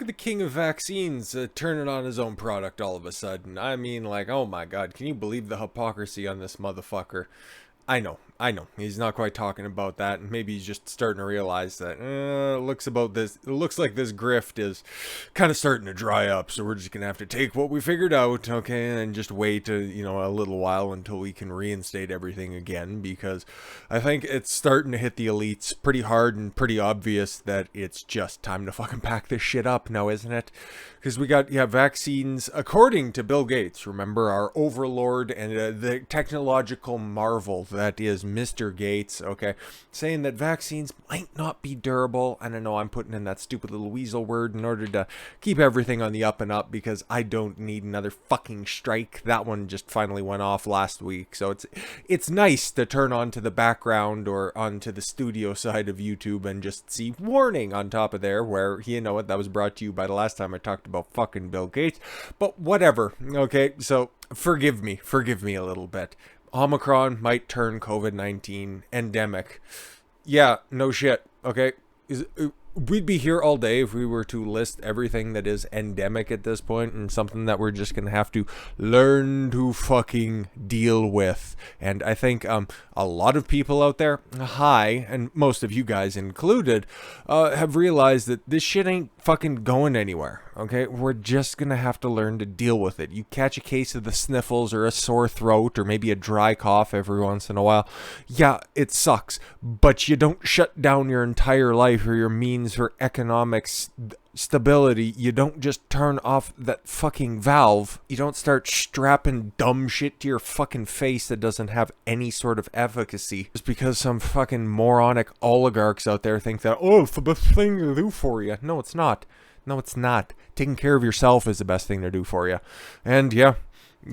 the king of vaccines turning on his own product all of a sudden? I mean, like, oh my god, can you believe the hypocrisy on this motherfucker? I know. He's not quite talking about that, and maybe he's just starting to realize that it looks like this grift is kind of starting to dry up, so we're just gonna have to take what we figured out, okay, and just wait a little while until we can reinstate everything again, because I think it's starting to hit the elites pretty hard and pretty obvious that it's just time to fucking pack this shit up now, isn't it? Because we got vaccines, according to Bill Gates, remember, our overlord and the technological marvel that is Mr. Gates, okay, saying that vaccines might not be durable. And I know I'm putting in that stupid little weasel word in order to keep everything on the up and up, because I don't need another fucking strike. That one just finally went off last week, so it's nice to turn onto the background or onto the studio side of YouTube and just see warning on top of there, where, you know what, that was brought to you by the last time I talked about fucking Bill Gates. But whatever, okay, so forgive me a little bit. Omicron might turn COVID-19 endemic. Yeah, no shit, okay? We'd be here all day if we were to list everything that is endemic at this point, and something that we're just gonna have to learn to fucking deal with. And I think a lot of people out there, and most of you guys included, have realized that this shit ain't fucking going anywhere, okay? We're just gonna have to learn to deal with it. You catch a case of the sniffles or a sore throat or maybe a dry cough every once in a while. Yeah, it sucks, but you don't shut down your entire life or your means for economic stability. You don't just turn off that fucking valve. You don't start strapping dumb shit to your fucking face that doesn't have any sort of efficacy just because some fucking moronic oligarchs out there think that, oh, it's the best thing to do for you. No, it's not. No, it's not. Taking care of yourself is the best thing to do for you. And yeah,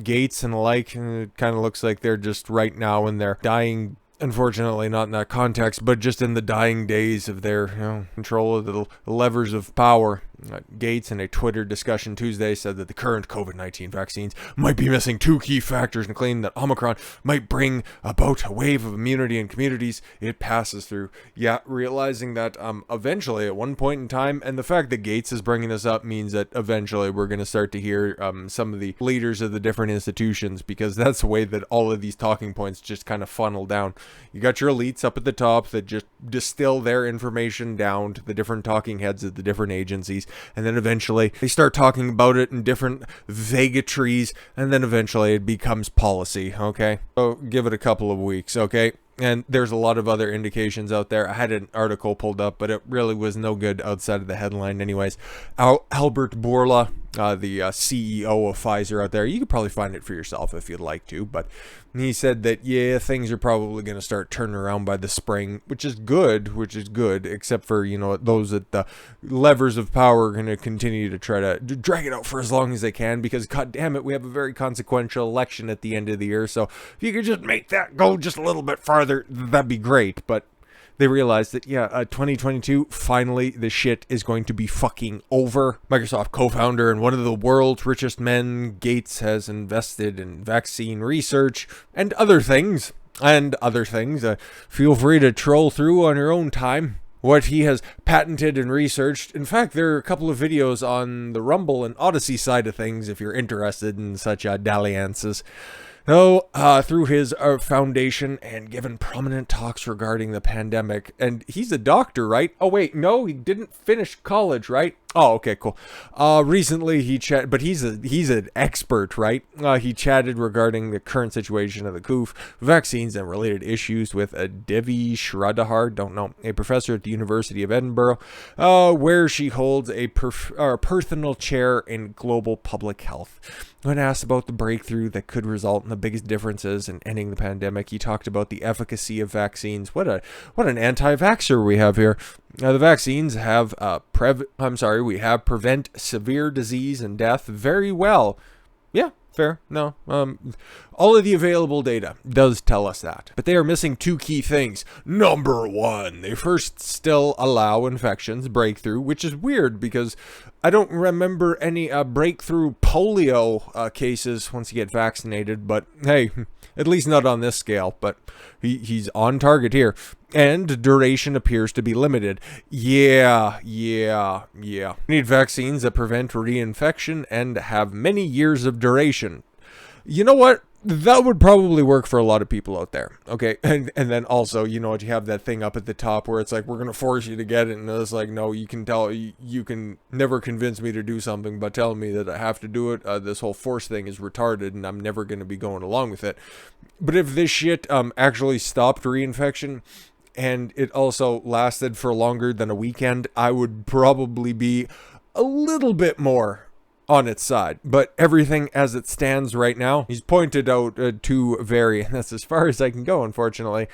Gates and the like, it kind of looks like they're just right now in their dying, unfortunately not in that context, but just in the dying days of their control of the levers of power. Gates, in a Twitter discussion Tuesday, said that the current COVID-19 vaccines might be missing two key factors, and claimed that Omicron might bring about a wave of immunity in communities it passes through. Yeah, realizing that eventually, at one point in time, and the fact that Gates is bringing this up means that eventually we're going to start to hear some of the leaders of the different institutions, because that's the way that all of these talking points just kind of funnel down. You got your elites up at the top that just distill their information down to the different talking heads of the different agencies, and then eventually they start talking about it in different vagatories, and then eventually it becomes policy, okay? So give it a couple of weeks, okay? And there's a lot of other indications out there. I had an article pulled up, but it really was no good outside of the headline anyways. Albert Bourla, the CEO of Pfizer out there, you could probably find it for yourself if you'd like to, but he said that, yeah, things are probably going to start turning around by the spring, which is good, except for, those at the levers of power are going to continue to try to drag it out for as long as they can, because, god damn it, we have a very consequential election at the end of the year, so if you could just make that go just a little bit farther, that'd be great. But they realized that, 2022, finally, the shit is going to be fucking over. Microsoft co-founder and one of the world's richest men, Gates, has invested in vaccine research and other things. Feel free to troll through on your own time what he has patented and researched. In fact, there are a couple of videos on the Rumble and Odyssey side of things if you're interested in such dalliances. Through his foundation, and given prominent talks regarding the pandemic. And he's a doctor, right? Oh, wait, no, he didn't finish college, right? Oh, okay, cool. Recently he but he's an expert, right? He chatted regarding the current situation of the COOF, vaccines, and related issues with Devi Shradhar, don't know, a professor at the University of Edinburgh, where she holds a personal chair in global public health. When asked about the breakthrough that could result in the biggest differences in ending the pandemic, he talked about the efficacy of vaccines. What an anti-vaxxer we have here. The vaccines have prevent severe disease and death very well. Yeah, fair. No, all of the available data does tell us that. But they are missing two key things. Number one, they first still allow infections breakthrough, which is weird because I don't remember any breakthrough polio cases once you get vaccinated. But hey, At least not on this scale, but he's on target here. And duration appears to be limited. Yeah. We need vaccines that prevent reinfection and have many years of duration. You know what? That would probably work for a lot of people out there. Okay. And then also, you know what? You have that thing up at the top where it's like, we're going to force you to get it. And it's like, no, you can never convince me to do something by telling me that I have to do it. This whole force thing is retarded and I'm never going to be going along with it. But if this shit actually stopped reinfection and it also lasted for longer than a weekend, I would probably be a little bit more on its side. But everything as it stands right now, he's pointed out to vary, and that's as far as I can go, unfortunately.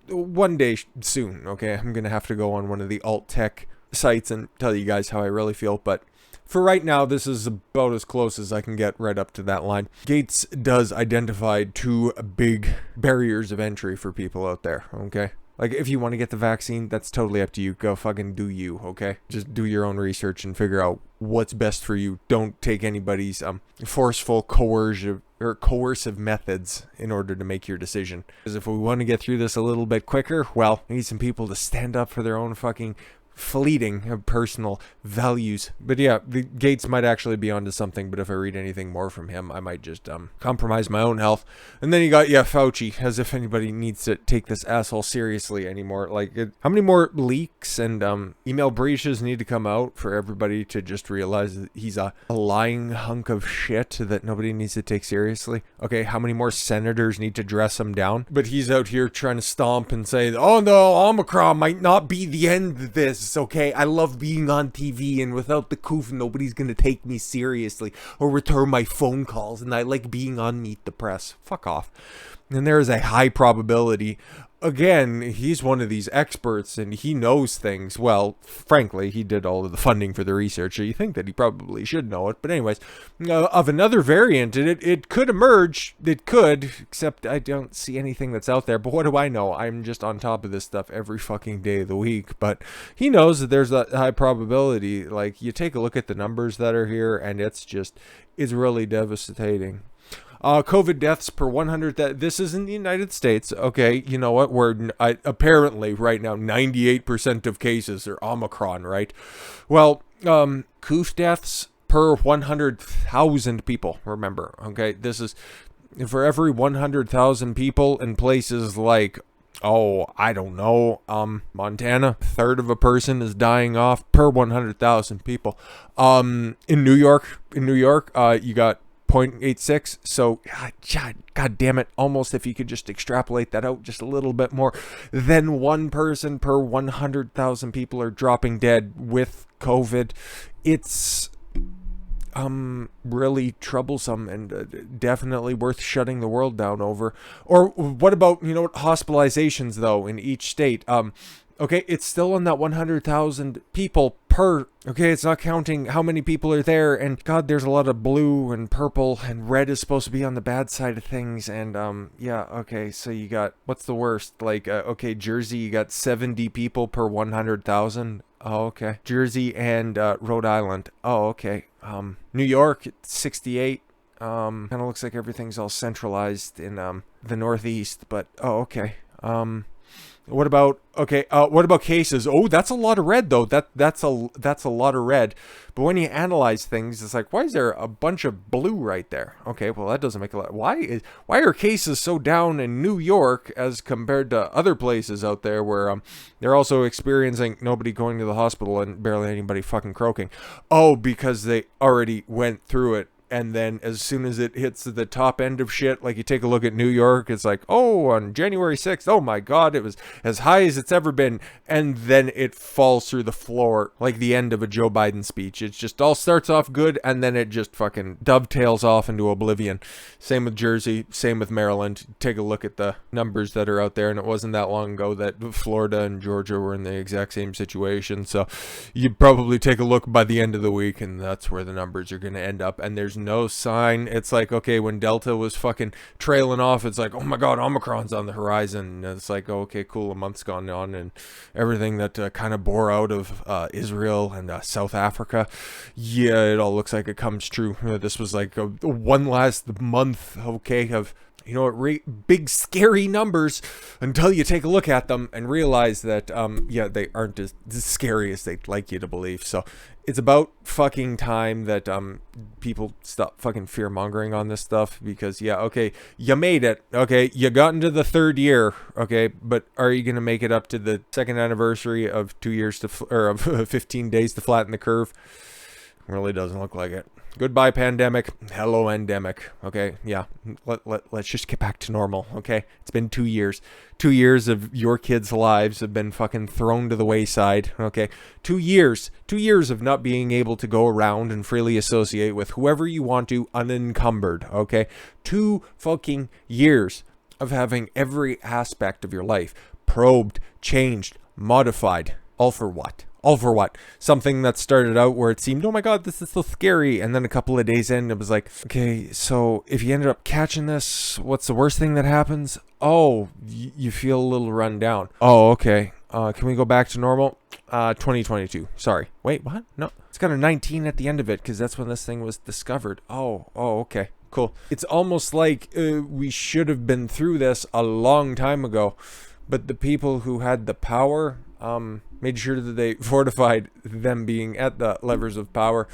One day soon, okay, I'm gonna have to go on one of the alt tech sites and tell you guys how I really feel, but for right now, this is about as close as I can get right up to that line. Gates does identify 2 big barriers of entry for people out there, okay? Like, if you want to get the vaccine, that's totally up to you. Go fucking do you, okay? Just do your own research and figure out what's best for you. Don't take anybody's forceful, coercive methods in order to make your decision. Because if we want to get through this a little bit quicker, well, we need some people to stand up for their own fucking fleeting personal values. But yeah, the Gates might actually be onto something, but if I read anything more from him, I might just compromise my own health. And then you got Fauci, as if anybody needs to take this asshole seriously anymore. Like, how many more leaks and email breaches need to come out for everybody to just realize that he's a lying hunk of shit that nobody needs to take seriously? Okay, how many more senators need to dress him down? But he's out here trying to stomp and say, oh no, Omicron might not be the end of this. Okay, I love being on TV, and without the coof, nobody's gonna take me seriously or return my phone calls, and I like being on Meet the Press. Fuck off. And there is a high probability, again, he's one of these experts and he knows things. Well, frankly, he did all of the funding for the research, so you think that he probably should know it. But anyways, of another variant, it could emerge. It could, except I don't see anything that's out there. But what do I know? I'm just on top of this stuff every fucking day of the week. But he knows that there's a high probability. Like, you take a look at the numbers that are here, and it's really devastating. COVID deaths per 100, this is in the United States. Okay, you know what? Apparently right now, 98% of cases are Omicron, right? Well, coof deaths per 100,000 people, remember, okay? This is for every 100,000 people in places like, I don't know, Montana, a third of a person is dying off per 100,000 people. In New York, you got 0.86, so god damn it, almost if you could just extrapolate that out just a little bit more, then 1 person per 100,000 people are dropping dead with COVID. It's really troublesome and definitely worth shutting the world down over. Or what about, hospitalizations though in each state? Okay, it's still on that 100,000 people per. Okay, it's not counting how many people are there. And God, there's a lot of blue and purple and red is supposed to be on the bad side of things. And yeah, okay, so you got, what's the worst? Like, okay, Jersey, you got 70 people per 100,000. Oh, okay. Jersey and Rhode Island. Oh, okay. New York, 68. Kind of looks like everything's all centralized in the Northeast, but oh, okay. What about cases? Oh, that's a lot of red though. That's a lot of red. But when you analyze things, it's like, why is there a bunch of blue right there? Okay, well that doesn't make a lot. Why are cases so down in New York as compared to other places out there where they're also experiencing nobody going to the hospital and barely anybody fucking croaking? Oh, because they already went through it. And then as soon as it hits the top end of shit, like you take a look at New York, it's like, oh, on January 6th, oh my God, it was as high as it's ever been. And then it falls through the floor like the end of a Joe Biden speech. It just all starts off good and then it just fucking dovetails off into oblivion. Same with Jersey, same with Maryland. Take a look at the numbers that are out there. And it wasn't that long ago that Florida and Georgia were in the exact same situation. So you'd probably take a look by the end of the week and that's where the numbers are going to end up. And there's no sign. It's like, okay, when Delta was fucking trailing off, it's like, oh my God, Omicron's on the horizon. And it's like, oh, okay, cool, a month's gone on and everything that kind of bore out of Israel and South Africa, yeah, it all looks like it comes true. This was like one last month, okay, of You know what? Big scary numbers until you take a look at them and realize that, yeah, they aren't as scary as they'd like you to believe. So it's about fucking time that people stop fucking fear mongering on this stuff, because yeah, okay, you made it, okay, you got into the 3rd year, okay, but are you gonna make it up to the 2nd anniversary of 2 years to or of 15 days to flatten the curve? Really doesn't look like it. Goodbye, pandemic. Hello, endemic. Okay, yeah. Let's just get back to normal, okay? It's been 2 years. 2 years of your kids' lives have been fucking thrown to the wayside, okay? 2 years. 2 years of not being able to go around and freely associate with whoever you want to unencumbered, okay? 2 fucking years of having every aspect of your life probed, changed, modified. All for what? All for what? Something that started out where it seemed, oh my god, this is so scary. And then a couple of days in, it was like, okay, so if you ended up catching this, what's the worst thing that happens? Oh, you feel a little run down. Oh, okay. Can we go back to normal? 2022. Sorry. Wait, what? No. It's got a 19 at the end of it because that's when this thing was discovered. Oh, okay. Cool. It's almost like we should have been through this a long time ago. But the people who had the power made sure that they fortified them being at the levers of power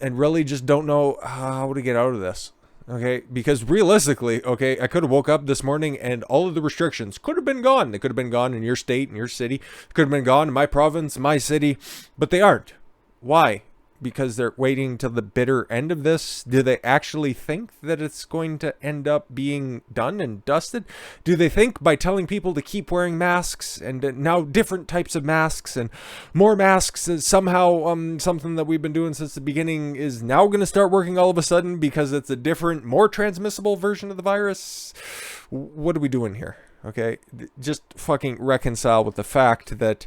and really just don't know how to get out of this. Okay, because realistically, okay, I could have woke up this morning and all of the restrictions could have been gone. They could have been gone in your state, in your city. Could have been gone in my province, my city, but they aren't. Why? Because they're waiting till the bitter end of this? Do they actually think that it's going to end up being done and dusted? Do they think by telling people to keep wearing masks and now different types of masks and more masks is somehow something that we've been doing since the beginning is now going to start working all of a sudden because it's a different, more transmissible version of the virus? What are we doing here? Okay, just fucking reconcile with the fact that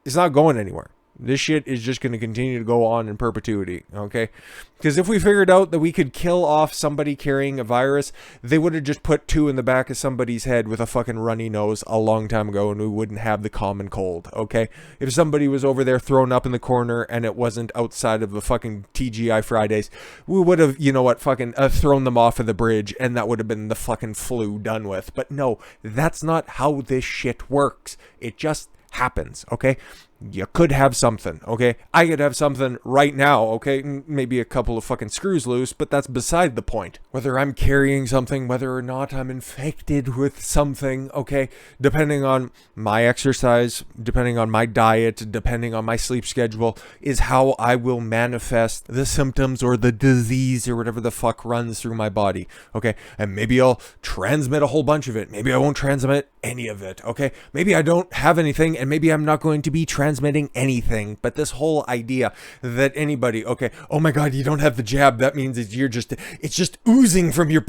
it's not going anywhere. This shit is just going to continue to go on in perpetuity, okay? Because if we figured out that we could kill off somebody carrying a virus, they would have just put 2 in the back of somebody's head with a fucking runny nose a long time ago and we wouldn't have the common cold, okay? If somebody was over there thrown up in the corner and it wasn't outside of the fucking TGI Fridays, we would have, you know what, fucking thrown them off of the bridge and that would have been the fucking flu done with. But no, that's not how this shit works. It just happens, okay? You could have something, okay? I could have something right now, okay? Maybe a couple of fucking screws loose, but that's beside the point. Whether I'm carrying something, whether or not I'm infected with something, okay? Depending on my exercise, depending on my diet, depending on my sleep schedule, is how I will manifest the symptoms or the disease or whatever the fuck runs through my body, okay? And maybe I'll transmit a whole bunch of it. Maybe I won't transmit any of it, okay? Maybe I don't have anything and maybe I'm not going to be transmitting anything. But this whole idea that anybody, okay, oh my god, you don't have the jab, that means it's just oozing from your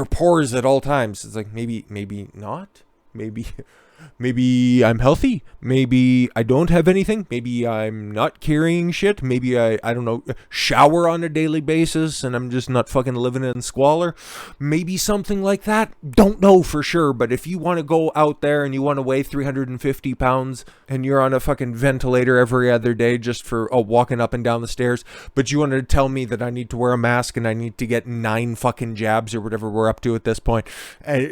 pores at all times. It's like maybe not, maybe I'm healthy, maybe I don't have anything, maybe I'm not carrying shit, maybe I don't know, shower on a daily basis and I'm just not fucking living in squalor, maybe something like that. Don't know for sure, but if you want to go out there and you want to weigh 350 pounds and you're on a fucking ventilator every other day just for walking up and down the stairs, but you want to tell me that I need to wear a mask and I need to get 9 fucking jabs or whatever we're up to at this point,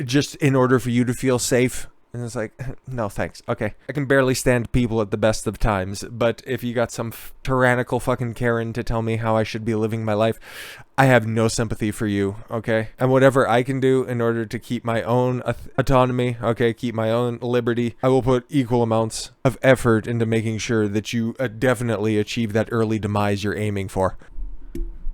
just in order for you to feel safe. And it's like, no thanks. Okay, I can barely stand people at the best of times, but if you got some tyrannical fucking Karen to tell me how I should be living my life, I have no sympathy for you, okay? And whatever I can do in order to keep my own autonomy, okay, keep my own liberty, I will put equal amounts of effort into making sure that you definitely achieve that early demise you're aiming for.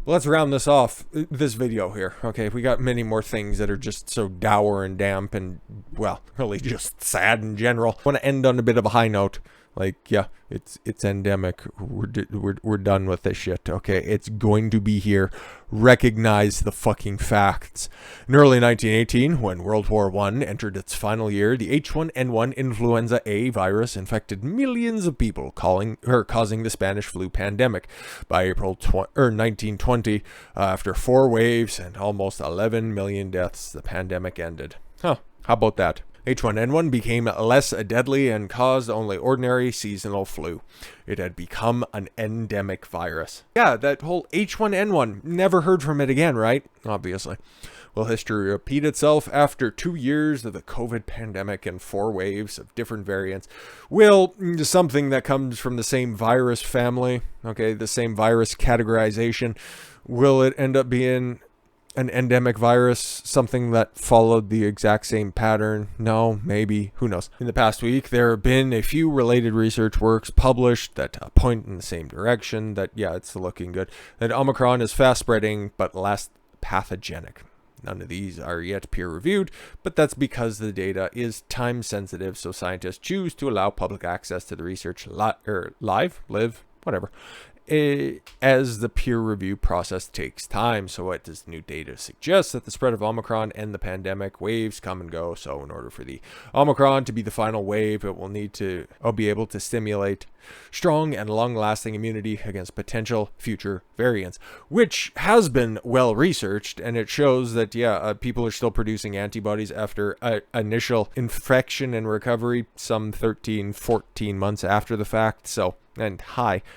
Let's round this off, this video here, okay? We got many more things that are just so dour and damp and, well, really just sad in general. I want to end on a bit of a high note. Like, yeah, it's endemic. We're done with this shit, okay? It's going to be here. Recognize the fucking facts. In early 1918, when World War I entered its final year, the H1N1 influenza A virus infected millions of people, causing the Spanish flu pandemic. By April 1920, after 4 waves and almost 11 million deaths, the pandemic ended. Huh, how about that? H1N1 became less deadly and caused only ordinary seasonal flu. It had become an endemic virus. Yeah, that whole H1N1, never heard from it again, right? Obviously. Will history repeat itself after 2 years of the COVID pandemic and 4 waves of different variants? Will something that comes from the same virus family, okay, the same virus categorization, will it end up being an endemic virus, something that followed the exact same pattern? No, maybe, who knows. In the past week, there have been a few related research works published that point in the same direction, that, yeah, it's looking good, that Omicron is fast spreading but less pathogenic. None of these are yet peer-reviewed, but that's because the data is time-sensitive, so scientists choose to allow public access to the research live, whatever, as the peer review process takes time. So what does new data suggest? That the spread of Omicron and the pandemic waves come and go. So in order for the Omicron to be the final wave, it will need to be able to stimulate strong and long-lasting immunity against potential future variants, which has been well researched, and it shows that people are still producing antibodies after initial infection and recovery some 13-14 months after the fact. So, and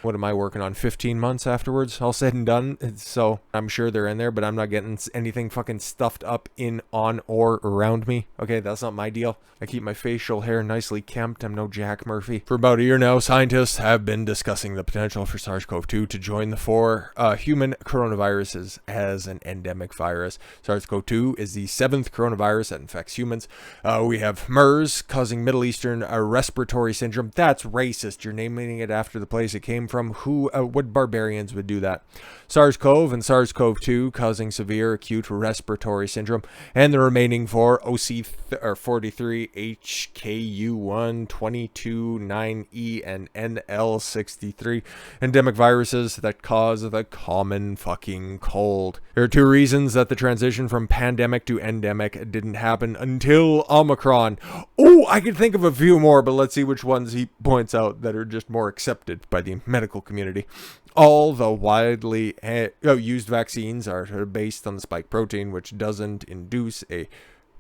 what am I working on 15 months afterwards, all said and done? So I'm sure they're in there, but I'm not getting anything fucking stuffed up on or around me. Okay, that's not my deal. I keep my facial hair nicely kempt. I'm no Jack Murphy. For about a year now, scientists have been discussing the potential for SARS-CoV-2 to join the 4 human coronaviruses as an endemic virus. SARS-CoV-2 is the 7th coronavirus that infects humans. We have MERS, causing Middle Eastern respiratory syndrome. That's racist. You're naming it after the place it came from. What barbarians would do that? SARS-CoV and SARS-CoV-2, causing severe acute respiratory syndrome. And the remaining 4, OC43, HKU1, 22-9E, and NL63, endemic viruses that cause the common fucking cold. There are 2 reasons that the transition from pandemic to endemic didn't happen until Omicron. Oh, I could think of a few more, but let's see which ones he points out that are just more accepted by the medical community. All the widely used vaccines are based on the spike protein, which doesn't induce a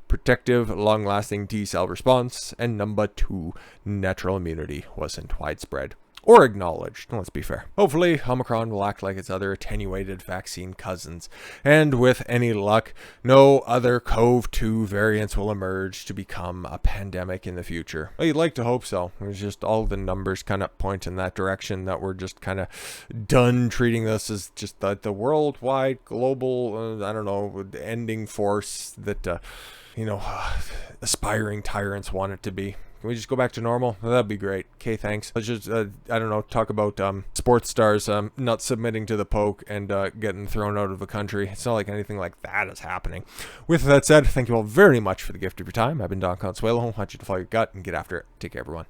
protective, long-lasting T-cell response, and number 2, natural immunity wasn't widespread or acknowledged. Let's be fair. Hopefully, Omicron will act like its other attenuated vaccine cousins, and with any luck, no other CoV-2 variants will emerge to become a pandemic in the future. Well, you'd like to hope so. There's just all the numbers kind of point in that direction, that we're just kind of done treating this as just the worldwide, global, ending force that, aspiring tyrants want it to be. Can we just go back to normal? That'd be great. Okay, thanks. Let's just, talk about sports stars not submitting to the poke and getting thrown out of the country. It's not like anything like that is happening. With that said, thank you all very much for the gift of your time. I've been Don Consuelo. I want you to follow your gut and get after it. Take care, everyone.